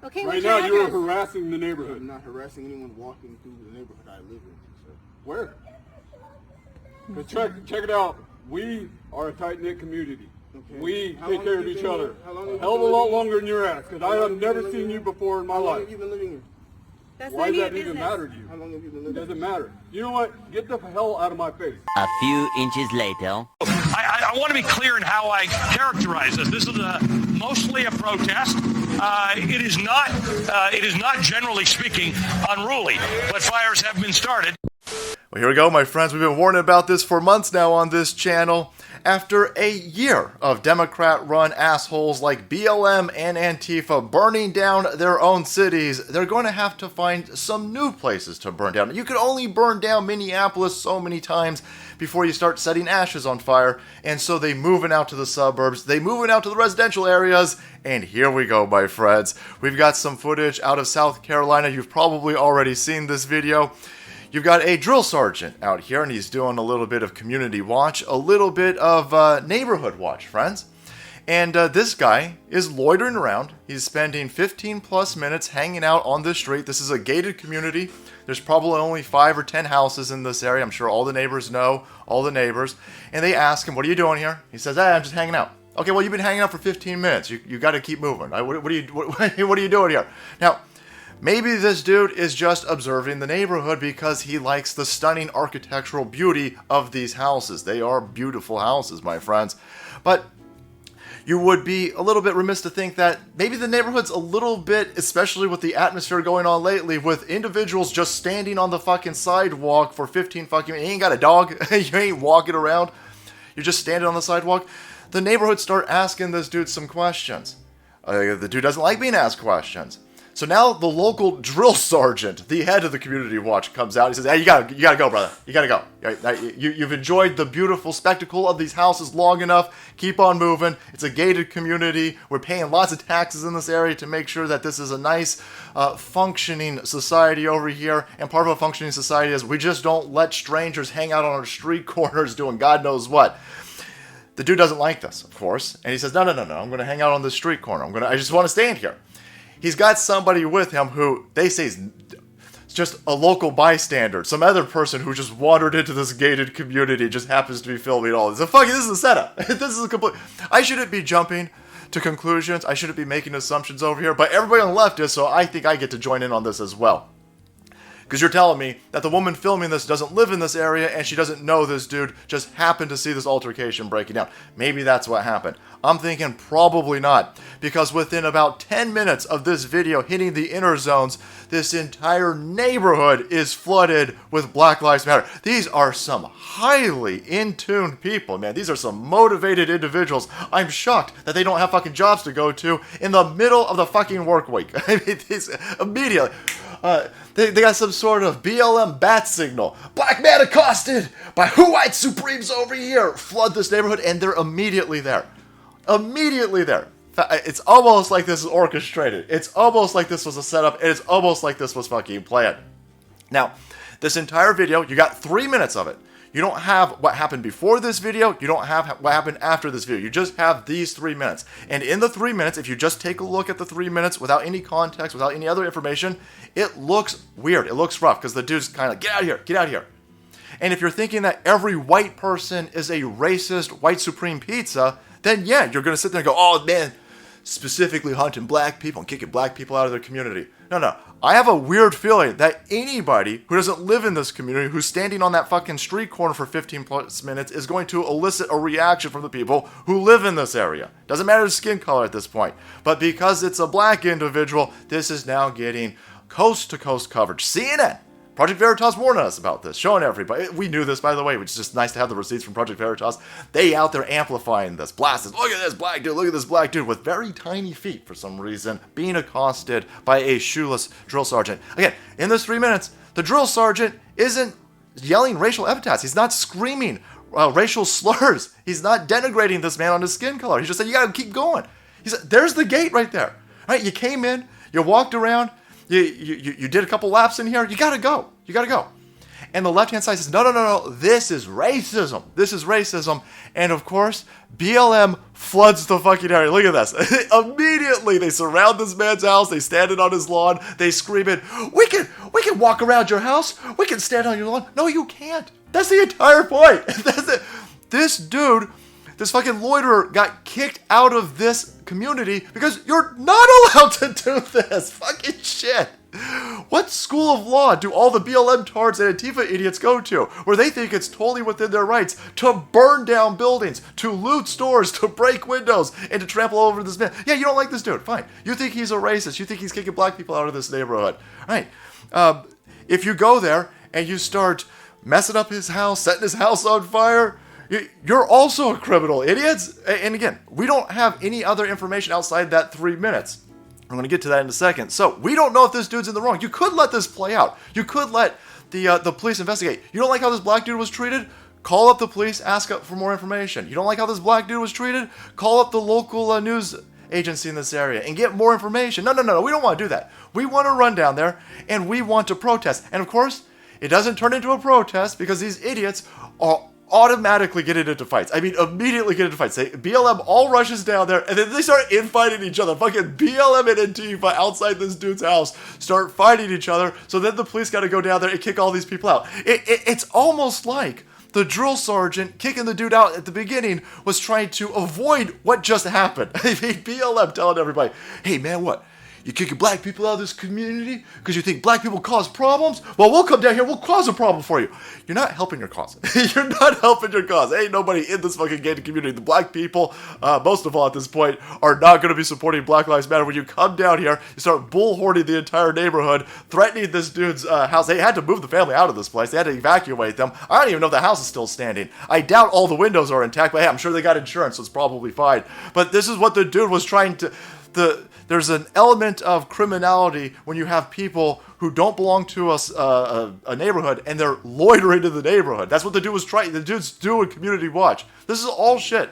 Okay, right now you're harassing the neighborhood. I'm not harassing anyone walking through the neighborhood I live in, sir. Where? Check it out. We are a tight-knit community. Okay. We How take long care have of you each been other. here? How long have A you hell of a been lot living longer than your ass, because I have never seen you before in my How long life. have you been living here? That's Why none does of that your even business. matter to you? How long have you been It living doesn't here? matter. You know what? Get the hell out of my face. A few inches later. I want to be clear in how I characterize this. This is mostly a protest. It is not, generally speaking, unruly, but fires have been started. Well, here we go, my friends. We've been warning about this for months now on this channel. After a year of Democrat-run assholes like BLM and Antifa burning down their own cities, they're going to have to find some new places to burn down. You can only burn down Minneapolis so many times before you start setting ashes on fire, and so they moving out to the suburbs, they moving out to the residential areas, and here we go, my friends. We've got some footage out of South Carolina. You've probably already seen this video. You've got a drill sergeant out here, and he's doing a little bit of community watch, a little bit of neighborhood watch, friends. And this guy is loitering around. He's spending 15 plus minutes hanging out on this street. This is a gated community. There's probably only 5 or 10 houses in this area. I'm sure all the neighbors know, all the neighbors. And they ask him, what are you doing here? He says, hey, I'm just hanging out. Okay, well, you've been hanging out for 15 minutes. You got to keep moving. What are you doing here? Now, maybe this dude is just observing the neighborhood because he likes the stunning architectural beauty of these houses. They are beautiful houses, my friends. But you would be a little bit remiss to think that maybe the neighborhood's a little bit, especially with the atmosphere going on lately, with individuals just standing on the fucking sidewalk for 15 fucking minutes. You ain't got a dog. You ain't walking around. You're just standing on the sidewalk. The neighborhood start asking this dude some questions. The dude doesn't like being asked questions. So now the local drill sergeant, the head of the community watch, comes out. He says, hey, you gotta go, brother. You gotta go. You've enjoyed the beautiful spectacle of these houses long enough. Keep on moving. It's a gated community. We're paying lots of taxes in this area to make sure that this is a nice, functioning society over here. And part of a functioning society is we just don't let strangers hang out on our street corners doing God knows what. The dude doesn't like this, of course. And he says, no. I'm going to hang out on this street corner. I just want to stand here. He's got somebody with him who they say is just a local bystander, some other person who just wandered into this gated community, just happens to be filming all this. So fuck it, this is a setup. This is a complete. I shouldn't be jumping to conclusions. I shouldn't be making assumptions over here, but everybody on the left is, so I think I get to join in on this as well. Because you're telling me that the woman filming this doesn't live in this area and she doesn't know this dude, just happened to see this altercation breaking down. Maybe that's what happened. I'm thinking probably not. Because within about 10 minutes of this video hitting the inner zones, this entire neighborhood is flooded with Black Lives Matter. These are some highly in-tune people, man. These are some motivated individuals. I'm shocked that they don't have fucking jobs to go to in the middle of the fucking work week. I mean, immediately. They got some sort of BLM bat signal. Black man accosted by white supremes over here. Flood this neighborhood, and they're immediately there. Immediately there. It's almost like this is orchestrated. It's almost like this was a setup. And it's almost like this was fucking planned. Now, this entire video, you got 3 minutes of it. You don't have what happened before this video. You don't have what happened after this video. You just have these 3 minutes. And in the 3 minutes, if you just take a look at the 3 minutes without any context, without any other information, it looks weird. It looks rough because the dude's kind of, get out of here, get out of here. And if you're thinking that every white person is a racist white supreme pizza, then yeah, you're going to sit there and go, oh man, specifically hunting black people and kicking black people out of their community. No. I have a weird feeling that anybody who doesn't live in this community, who's standing on that fucking street corner for 15 plus minutes, is going to elicit a reaction from the people who live in this area. Doesn't matter the skin color at this point. But because it's a black individual, this is now getting coast-to-coast coverage. CNN, Project Veritas warned us about this, showing everybody. We knew this, by the way, which is just nice to have the receipts from Project Veritas. They out there amplifying this, blasting. Look at this black dude, look at this black dude with very tiny feet for some reason, being accosted by a shoeless drill sergeant. Again, in those 3 minutes, the drill sergeant isn't yelling racial epithets. He's not screaming racial slurs. He's not denigrating this man on his skin color. He just said, you gotta keep going. He said, there's the gate right there. All right, you came in, you walked around, you did a couple laps in here. You gotta go. And the left-hand side says, no, this is racism. This is racism. And of course, BLM floods the fucking area. Look at this. Immediately, they surround this man's house. They stand it on his lawn. They scream it, we can walk around your house. We can stand on your lawn. No, you can't. That's the entire point. That's it. This dude, this fucking loiterer got kicked out of this community because you're not allowed to do this. Fucking shit. What school of law do all the BLM tards and Antifa idiots go to where they think it's totally within their rights to burn down buildings, to loot stores, to break windows, and to trample all over this man? Yeah, you don't like this dude. Fine. You think he's a racist. You think he's kicking black people out of this neighborhood. All right. If you go there and you start messing up his house, setting his house on fire, you're also a criminal, idiots. And again, we don't have any other information outside that 3 minutes. I'm going to get to that in a second. So we don't know if this dude's in the wrong. You could let this play out. You could let the police investigate. You don't like how this black dude was treated? Call up the police, ask for more information. You don't like how this black dude was treated? Call up the local news agency in this area and get more information. No, we don't want to do that. We want to run down there and we want to protest. And of course, it doesn't turn into a protest because these idiots are automatically getting into fights. I mean, immediately get into fights. BLM all rushes down there, and then they start infighting each other. Fucking BLM and Antifa outside this dude's house start fighting each other, so then the police got to go down there and kick all these people out. It's almost like the drill sergeant kicking the dude out at the beginning was trying to avoid what just happened. I mean, BLM telling everybody, hey man, what? You kicking black people out of this community because you think black people cause problems? Well, we'll come down here. We'll cause a problem for you. You're not helping your cause. You're not helping your cause. Ain't nobody in this fucking gated community. The black people, most of all at this point, are not going to be supporting Black Lives Matter. When you come down here, you start bullhorning the entire neighborhood, threatening this dude's house. They had to move the family out of this place. They had to evacuate them. I don't even know if the house is still standing. I doubt all the windows are intact, but hey, I'm sure they got insurance, so it's probably fine. But this is what the dude was trying to... There's an element of criminality when you have people who don't belong to a neighborhood and they're loitering in the neighborhood. That's what the dude was trying. The dude's doing community watch. This is all shit.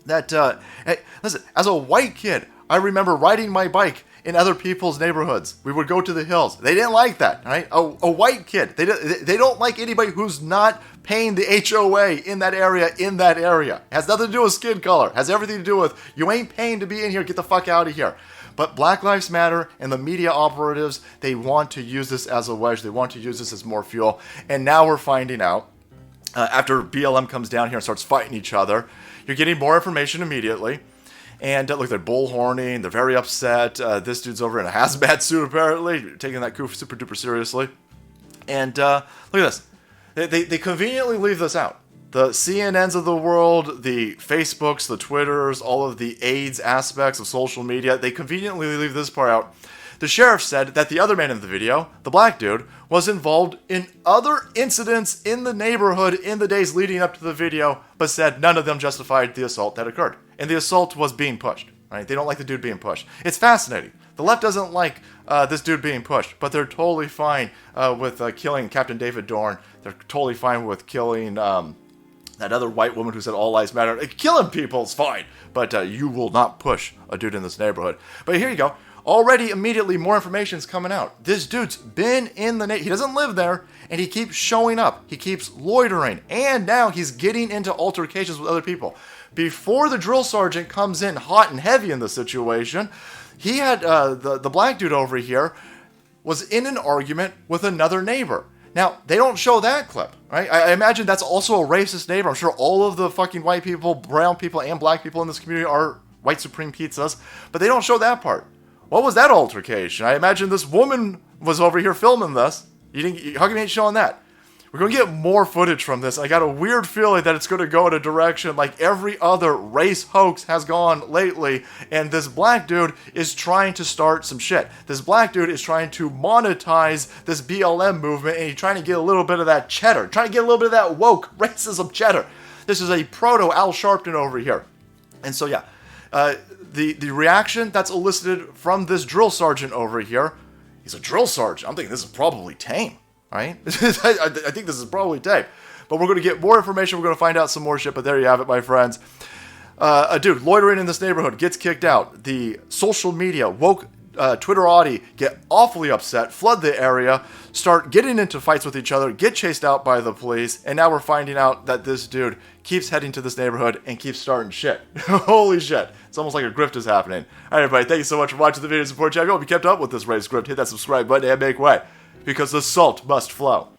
Hey, listen, as a white kid, I remember riding my bike in other people's neighborhoods. We would go to the hills. They didn't like that, right? A white kid. They don't like anybody who's not paying the HOA in that area. It has nothing to do with skin color. It has everything to do with you ain't paying to be in here. Get the fuck out of here. But Black Lives Matter and the media operatives, they want to use this as a wedge. They want to use this as more fuel. And now we're finding out, after BLM comes down here and starts fighting each other, you're getting more information immediately. And look, they're bullhorning. They're very upset. This dude's over in a hazmat suit, apparently, taking that coup super duper seriously. And look at this. They conveniently leave this out. The CNNs of the world, the Facebooks, the Twitters, all of the AIDS aspects of social media, they conveniently leave this part out. The sheriff said that the other man in the video, the black dude, was involved in other incidents in the neighborhood in the days leading up to the video, but said none of them justified the assault that occurred. And the assault was being pushed, right? They don't like the dude being pushed. It's fascinating. The left doesn't like this dude being pushed, but they're totally fine with killing Captain David Dorn. They're totally fine with killing that other white woman who said all lives matter. Killing people is fine, but you will not push a dude in this neighborhood. But here you go. Already, immediately, more information is coming out. This dude's been in the he doesn't live there, and he keeps showing up. He keeps loitering, and now he's getting into altercations with other people. Before the drill sergeant comes in hot and heavy in the situation, he had the black dude over here was in an argument with another neighbor. Now, they don't show that clip, right? I imagine that's also a racist neighbor. I'm sure all of the fucking white people, brown people, and black people in this community are white supreme pizzas, but they don't show that part. What was that altercation? I imagine this woman was over here filming this. How come you ain't showing that? We're going to get more footage from this. I got a weird feeling that it's going to go in a direction like every other race hoax has gone lately, and this black dude is trying to start some shit. This black dude is trying to monetize this BLM movement, and he's trying to get a little bit of that cheddar, trying to get a little bit of that woke racism cheddar. This is a proto Al Sharpton over here. And so, yeah, the reaction that's elicited from this drill sergeant over here, he's a drill sergeant. I'm thinking this is probably tame, right? I think this is probably tame. But we're going to get more information. We're going to find out some more shit. But there you have it, my friends. A dude loitering in this neighborhood gets kicked out. The social media woke Twitterati get awfully upset, flood the area, start getting into fights with each other, get chased out by the police, and now we're finding out that this dude keeps heading to this neighborhood and keeps starting shit. Holy shit. It's almost like a grift is happening. Alright everybody, thank you so much for watching the video. Support channel. If you kept up with this race script, hit that subscribe button and make way, because the salt must flow.